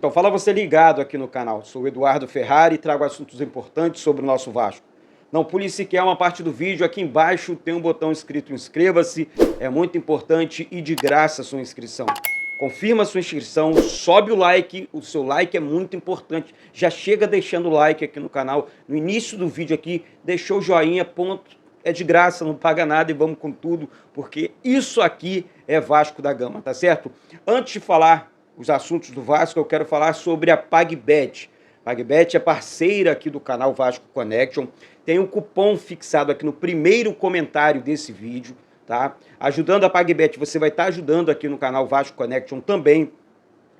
Então, fala você ligado aqui no canal. Sou o Eduardo Ferrari e trago assuntos importantes sobre o nosso Vasco. Não pule sequer uma parte do vídeo. Aqui embaixo tem um botão escrito inscreva-se. É muito importante e de graça a sua inscrição. Confirma a sua inscrição, sobe o like. O seu like é muito importante. Já chega deixando o like aqui no canal. No início do vídeo aqui, deixou o joinha, ponto. É de graça, não paga nada e vamos com tudo, porque isso aqui é Vasco da Gama, tá certo? Antes de falar os assuntos do Vasco, eu quero falar sobre a PagBet. PagBet é parceira aqui do canal Vasco Connection. Tem um cupom fixado aqui no primeiro comentário desse vídeo, tá? Ajudando a PagBet, você vai estar ajudando aqui no canal Vasco Connection também.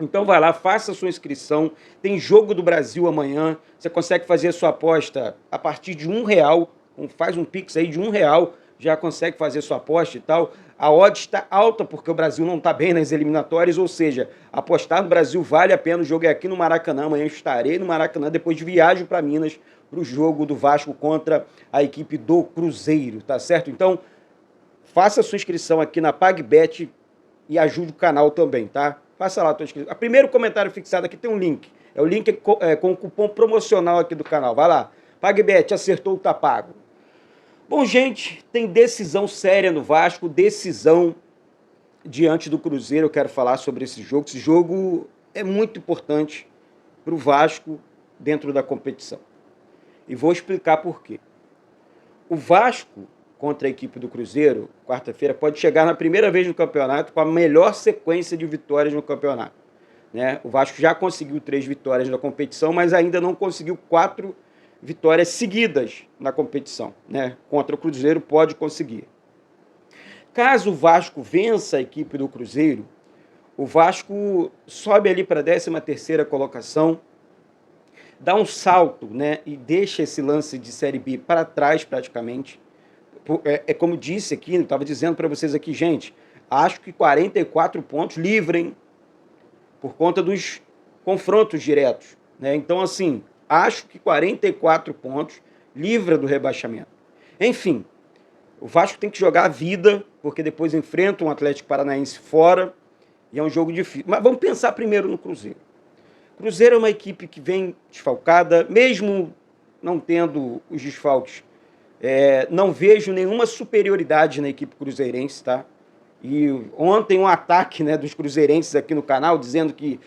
Então vai lá, faça a sua inscrição. Tem Jogo do Brasil amanhã. Você consegue fazer a sua aposta a partir de R$1. Faz um Pix aí de R$1, já consegue fazer sua aposta e tal. A odd está alta porque o Brasil não está bem nas eliminatórias, ou seja, apostar no Brasil vale a pena. O jogo é aqui no Maracanã, amanhã eu estarei no Maracanã, depois viajo para Minas para o jogo do Vasco contra a equipe do Cruzeiro, tá certo? Então, faça a sua inscrição aqui na PagBet e ajude o canal também, tá? Faça lá a sua inscrição. O primeiro comentário fixado aqui tem um link, é o link com o cupom promocional aqui do canal, vai lá. PagBet, acertou, tá pago. Bom, gente, tem decisão séria no Vasco, decisão diante do Cruzeiro. Eu quero falar sobre esse jogo. Esse jogo é muito importante para o Vasco dentro da competição. E vou explicar por quê. O Vasco contra a equipe do Cruzeiro, quarta-feira, pode chegar na primeira vez no campeonato com a melhor sequência de vitórias no campeonato, né? O Vasco já conseguiu 3 vitórias na competição, mas ainda não conseguiu 4 vitórias seguidas na competição, né? Contra o Cruzeiro pode conseguir. Caso o Vasco vença a equipe do Cruzeiro, o Vasco sobe ali para a 13ª colocação, dá um salto, né? E deixa esse lance de Série B para trás praticamente. É como disse aqui, eu estava dizendo para vocês aqui, gente, acho que 44 pontos livrem por conta dos confrontos diretos, né? Então, assim, acho que 44 pontos livra do rebaixamento. Enfim, o Vasco tem que jogar a vida, porque depois enfrenta um Atlético Paranaense fora, e é um jogo difícil. Mas vamos pensar primeiro no Cruzeiro. O Cruzeiro é uma equipe que vem desfalcada, mesmo não tendo os desfalques. Não vejo nenhuma superioridade na equipe cruzeirense, tá? E ontem um ataque, né, dos cruzeirenses aqui no canal, dizendo que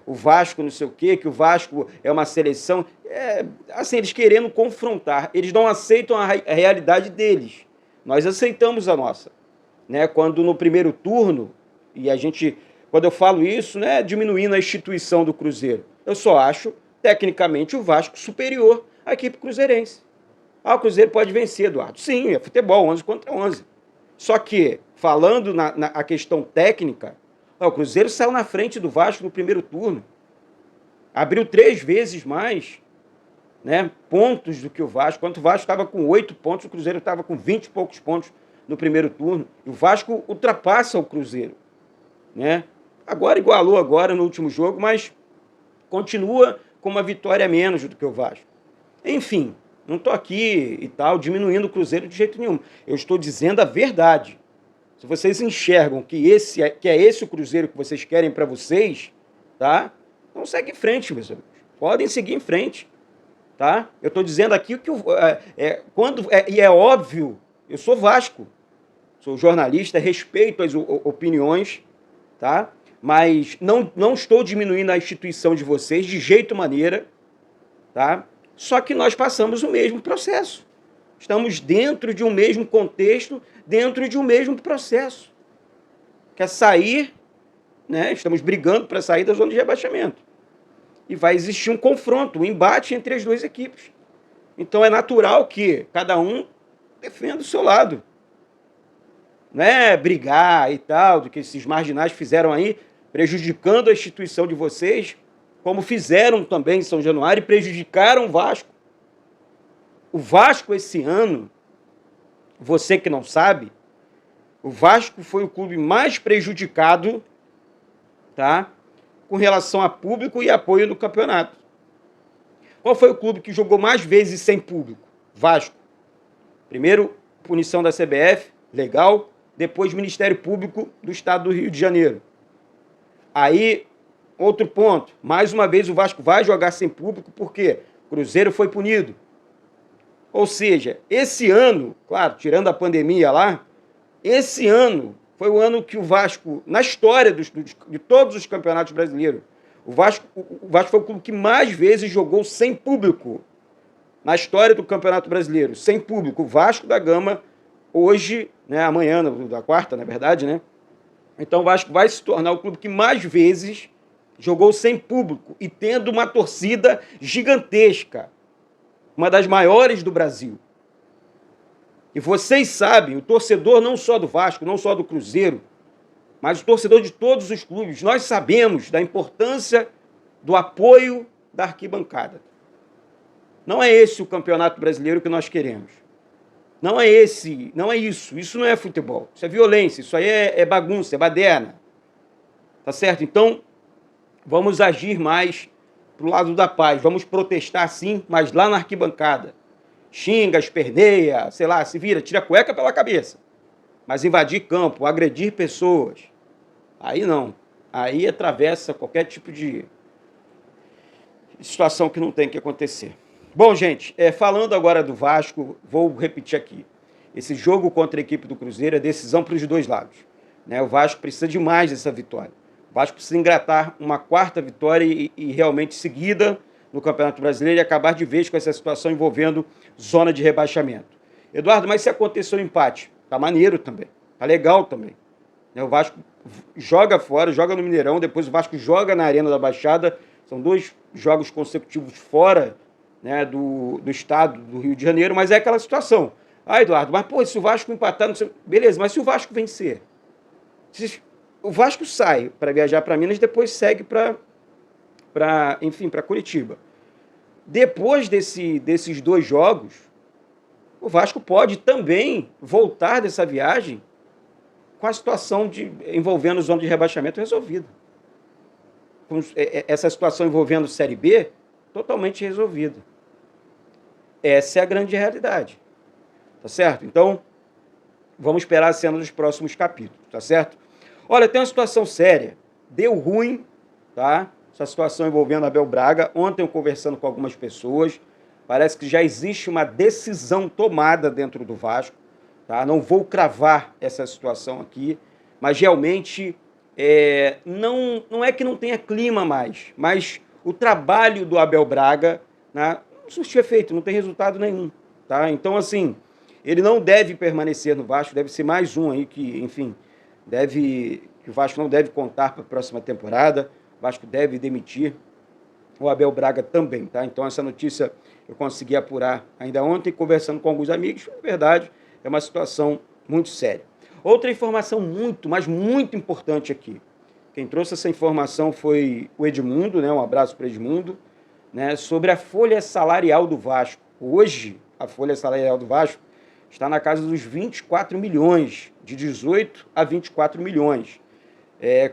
o Vasco não sei o quê, que o Vasco é uma seleção. Assim, eles querendo confrontar. Eles não aceitam a realidade deles. Nós aceitamos a nossa, né? Quando no primeiro turno, e a gente, quando eu falo isso, não é diminuindo a instituição do Cruzeiro. Eu só acho, tecnicamente, o Vasco superior à equipe cruzeirense. O Cruzeiro pode vencer, Eduardo. Sim, é futebol, 11 contra 11. Só que, falando na questão técnica, o Cruzeiro saiu na frente do Vasco no primeiro turno. Abriu 3 vezes mais, né, pontos do que o Vasco. Quando o Vasco estava com 8 pontos, o Cruzeiro estava com 20 e poucos pontos no primeiro turno. E o Vasco ultrapassa o Cruzeiro, né? Agora igualou agora no último jogo, mas continua com uma vitória a menos do que o Vasco. Enfim, não estou aqui e tal diminuindo o Cruzeiro de jeito nenhum. Eu estou dizendo a verdade. Se vocês enxergam que é esse o Cruzeiro que vocês querem para vocês, tá? Então segue em frente, meus amigos. Podem seguir em frente, tá? Eu estou dizendo aqui que e é óbvio, eu sou Vasco, sou jornalista, respeito as opiniões, tá? Mas não estou diminuindo a instituição de vocês de jeito maneira, tá? Só que nós passamos o mesmo processo. Estamos dentro de um mesmo contexto, dentro de um mesmo processo. Quer sair, né? Estamos brigando para sair da zona de rebaixamento. E vai existir um confronto, um embate entre as 2 equipes. Então é natural que cada um defenda o seu lado. Não é brigar e tal, do que esses marginais fizeram aí, prejudicando a instituição de vocês, como fizeram também em São Januário e prejudicaram o Vasco. O Vasco esse ano, você que não sabe, o Vasco foi o clube mais prejudicado, tá, com relação a público e apoio no campeonato. Qual foi o clube que jogou mais vezes sem público? Vasco. Primeiro, punição da CBF, legal. Depois, Ministério Público do Estado do Rio de Janeiro. Aí Outro ponto, mais uma vez o Vasco vai jogar sem público porque o Cruzeiro foi punido. Ou seja, esse ano, claro, tirando a pandemia lá, esse ano foi o ano que o Vasco, na história de todos os campeonatos brasileiros, o Vasco foi o clube que mais vezes jogou sem público na história do Campeonato Brasileiro, sem público. O Vasco da Gama, hoje, né, amanhã, da quarta, na verdade, né? Então o Vasco vai se tornar o clube que mais vezes jogou sem público e tendo uma torcida gigantesca, uma das maiores do Brasil. E vocês sabem, o torcedor não só do Vasco, não só do Cruzeiro, mas o torcedor de todos os clubes, nós sabemos da importância do apoio da arquibancada. Não é esse o Campeonato Brasileiro que nós queremos. Não é isso. Isso não é futebol. Isso é violência, isso aí é bagunça, é baderna. Tá certo? Então, vamos agir mais pro lado da paz. Vamos protestar sim, mas lá na arquibancada. Xinga, esperneia, sei lá, se vira, tira a cueca pela cabeça. Mas invadir campo, agredir pessoas, aí não. Aí atravessa qualquer tipo de situação que não tem que acontecer. Bom, gente, falando agora do Vasco, vou repetir aqui. Esse jogo contra a equipe do Cruzeiro é decisão para os dois lados, né? O Vasco precisa demais dessa vitória. O Vasco precisa engatar uma quarta vitória e realmente seguida no Campeonato Brasileiro e acabar de vez com essa situação envolvendo zona de rebaixamento. Eduardo, mas se acontecer um empate, tá maneiro também, tá legal também. O Vasco joga fora, joga no Mineirão, depois o Vasco joga na Arena da Baixada, são 2 jogos consecutivos fora, né, do estado do Rio de Janeiro, mas é aquela situação. Ah, Eduardo, mas pô, se o Vasco empatar, não sei... Beleza, mas se o Vasco vencer? O Vasco sai para viajar para Minas, depois segue para Curitiba. Depois desses 2 jogos, o Vasco pode também voltar dessa viagem com a situação envolvendo zona de rebaixamento resolvida. Com essa situação envolvendo Série B totalmente resolvida. Essa é a grande realidade. Tá certo? Então, vamos esperar a cena dos próximos capítulos, tá certo? Olha, tem uma situação séria. Deu ruim, tá? Essa situação envolvendo Abel Braga. Ontem eu conversando com algumas pessoas, parece que já existe uma decisão tomada dentro do Vasco, tá? Não vou cravar essa situação aqui, mas realmente não é que não tenha clima mais, mas o trabalho do Abel Braga, né, não surtiu efeito, não tem resultado nenhum, tá? Então, assim, ele não deve permanecer no Vasco, deve ser mais um aí que, enfim, que o Vasco não deve contar para a próxima temporada. O Vasco deve demitir o Abel Braga também, tá? Então essa notícia eu consegui apurar ainda ontem, conversando com alguns amigos. Na verdade, é uma situação muito séria. Outra informação muito, mas muito importante aqui. Quem trouxe essa informação foi o Edmundo, né? Um abraço para o Edmundo, né? Sobre a folha salarial do Vasco. Hoje, a folha salarial do Vasco está na casa dos 24 milhões, de 18 a 24 milhões.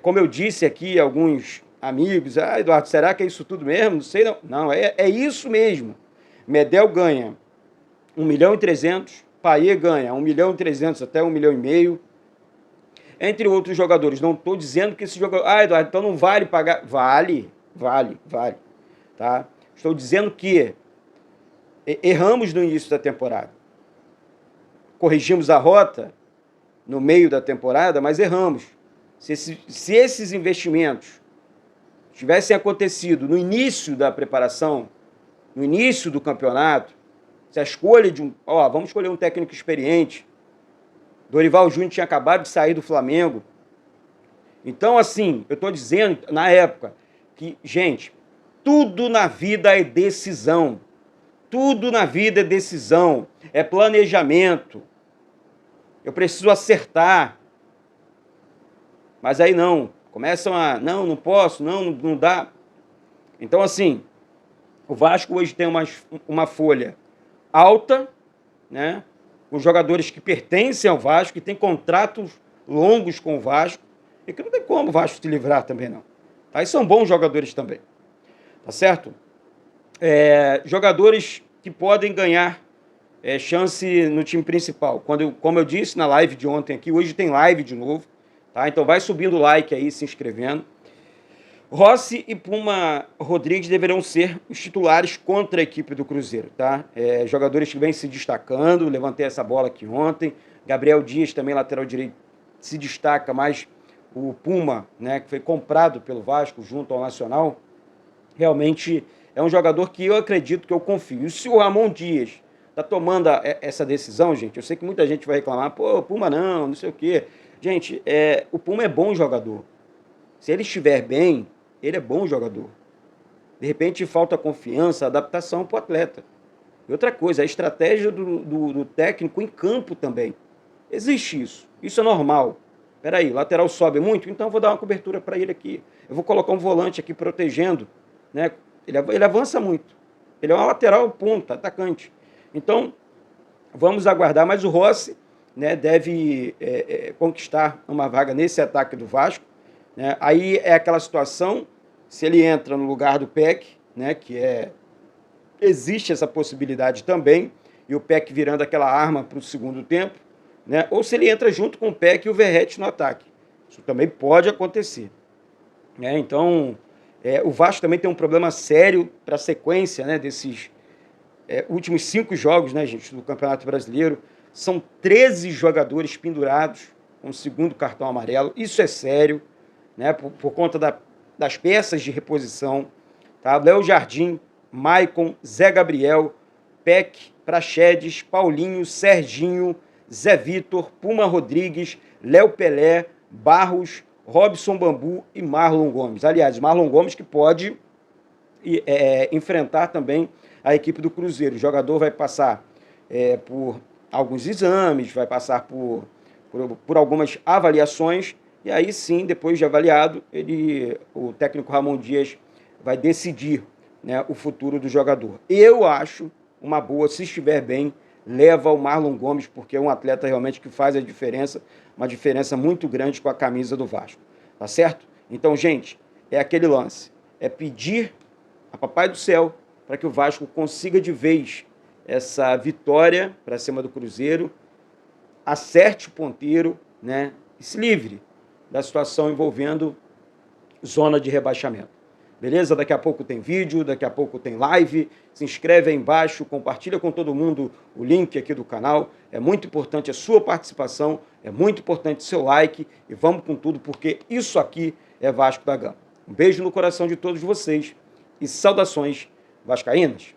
Como eu disse aqui, alguns amigos, Eduardo, será que é isso tudo mesmo? Não sei, não. Não, é isso mesmo. Medel ganha 1.300.000, Payet ganha 1.300.000 até 1,5 milhão. Entre outros jogadores. Não estou dizendo que esse jogador... Eduardo, então não vale pagar... Vale. Tá? Estou dizendo que erramos no início da temporada. Corrigimos a rota no meio da temporada, mas erramos. Se esses investimentos tivessem acontecido no início da preparação, no início do campeonato, se a escolha de vamos escolher um técnico experiente, Dorival Júnior tinha acabado de sair do Flamengo. Então, assim, eu estou dizendo, na época, que, gente, tudo na vida é decisão. Tudo na vida é decisão, é planejamento. Eu preciso acertar. Mas aí não, começam não posso, não dá. Então, assim, o Vasco hoje tem uma folha alta, né? Com jogadores que pertencem ao Vasco, que tem contratos longos com o Vasco, e que não tem como o Vasco se livrar também, não. Aí são bons jogadores também, tá certo? Jogadores que podem ganhar chance no time principal. Como eu disse na live de ontem aqui, hoje tem live de novo, tá? Então vai subindo o like aí, se inscrevendo. Rossi e Puma Rodrigues deverão ser os titulares contra a equipe do Cruzeiro, tá? Jogadores que vêm se destacando, levantei essa bola aqui ontem. Gabriel Dias, também lateral direito, se destaca, mas o Puma, né, que foi comprado pelo Vasco junto ao Nacional, realmente é um jogador que eu acredito, que eu confio. E se o Ramon Dias está tomando essa decisão, gente, eu sei que muita gente vai reclamar, pô, Puma não sei o quê. Gente, o Puma é bom jogador. Se ele estiver bem, ele é bom jogador. De repente falta confiança, adaptação para o atleta. E outra coisa, a estratégia do técnico em campo também. Existe isso. Isso é normal. Peraí, lateral sobe muito? Então eu vou dar uma cobertura para ele aqui. Eu vou colocar um volante aqui protegendo. Né? Ele avança muito. Ele é uma lateral ponta, atacante. Então, vamos aguardar. Mas o Rossi, né, deve conquistar uma vaga nesse ataque do Vasco. Né? Aí é aquela situação, se ele entra no lugar do Peck, né, existe essa possibilidade também, e o Peck virando aquela arma para o segundo tempo, né, ou se ele entra junto com o Peck e o Verratti no ataque. Isso também pode acontecer. Né? Então, o Vasco também tem um problema sério para a sequência, né, desses últimos 5 jogos, né, gente, do Campeonato Brasileiro. São 13 jogadores pendurados com o segundo cartão amarelo. Isso é sério. Né, por conta das peças de reposição, tá? Léo Jardim, Maicon, Zé Gabriel, Peck, Praxedes, Paulinho, Serginho, Zé Vitor, Puma Rodrigues, Léo Pelé, Barros, Robson Bambu e Marlon Gomes. Aliás, Marlon Gomes que pode enfrentar também a equipe do Cruzeiro. O jogador vai passar por alguns exames, vai passar por algumas avaliações. E aí sim, depois de avaliado, o técnico Ramon Dias vai decidir, né, o futuro do jogador. Eu acho uma boa, se estiver bem, leva o Marlon Gomes, porque é um atleta realmente que faz a diferença, uma diferença muito grande com a camisa do Vasco. Tá certo? Então, gente, é aquele lance. É pedir a Papai do Céu para que o Vasco consiga de vez essa vitória para cima do Cruzeiro, acerte o ponteiro, né, e se livre da situação envolvendo zona de rebaixamento. Beleza? Daqui a pouco tem vídeo, daqui a pouco tem live. Se inscreve aí embaixo, compartilha com todo mundo o link aqui do canal. É muito importante a sua participação, é muito importante o seu like e vamos com tudo, porque isso aqui é Vasco da Gama. Um beijo no coração de todos vocês e saudações vascaínas.